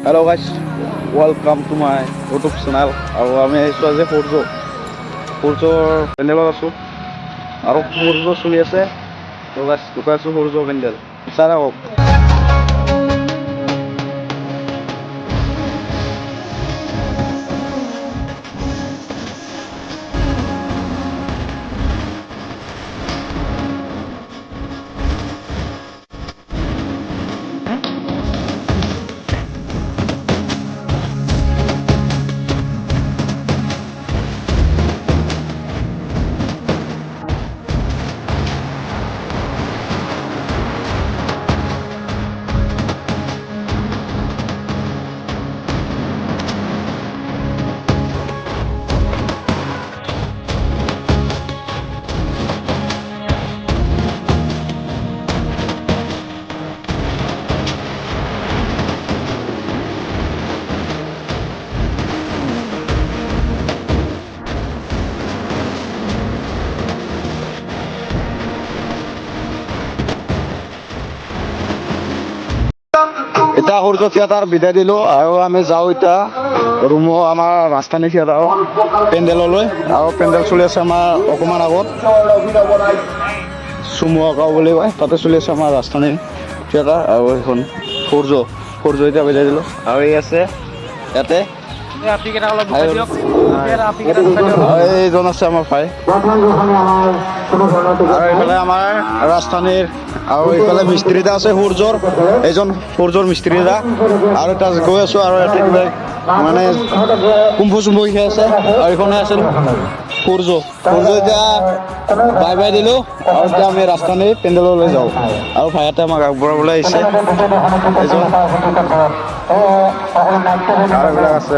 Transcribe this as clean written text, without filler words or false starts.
Hello guys, welcome to my YouTube channel. আৰু আমি আহিছোঁ আজি সূৰ্যৰ পেণ্ডেলত আছোঁ আৰু সূৰ্য চলি আছে। তো গাইছ দোকান আছোঁ সূৰ্য পেণ্ডেল চাৰা হওক। এতিয়া সূৰ্য থিয়েটাৰ বিদায় দিলোঁ আৰু আমি যাওঁ এতিয়া ৰুমো আমাৰ ৰাজধানী থিয়েটাৰ পেণ্ডেললৈ আৰু পেণ্ডেল চলি আছে আমাৰ অকণমান আগত চুমুৱা গাঁও বুলি কয় তাতে চলি আছে আমাৰ ৰাজধানী থিয়েটাৰ আৰু এইখন সূৰ্য এতিয়া বিদায় দিলোঁ আৰু এই আছে ইয়াতে এইজন আছে আমাৰ ভাই আৰু এইফালে আমাৰ ৰাজধানীৰ আৰু এইফালে মিস্ত্ৰীদা আছে এইজন সূৰ্যৰ মিস্ত্ৰীদা আৰু এটা গৈ আছোঁ আৰু ইয়াতে কিবা মানে কুম্ভ চুম্ভ শিকাই আছে আৰু এইখনে আছিল সূৰ্য এতিয়া বাই দিলোঁ আৰু এতিয়া আমি ৰাজধানী পেণ্ডেললৈ যাওঁ আৰু ভাইয়াতে আমাক আগবঢ়াবলৈ আহিছে এইজন আৰু এইবিলাক আছে।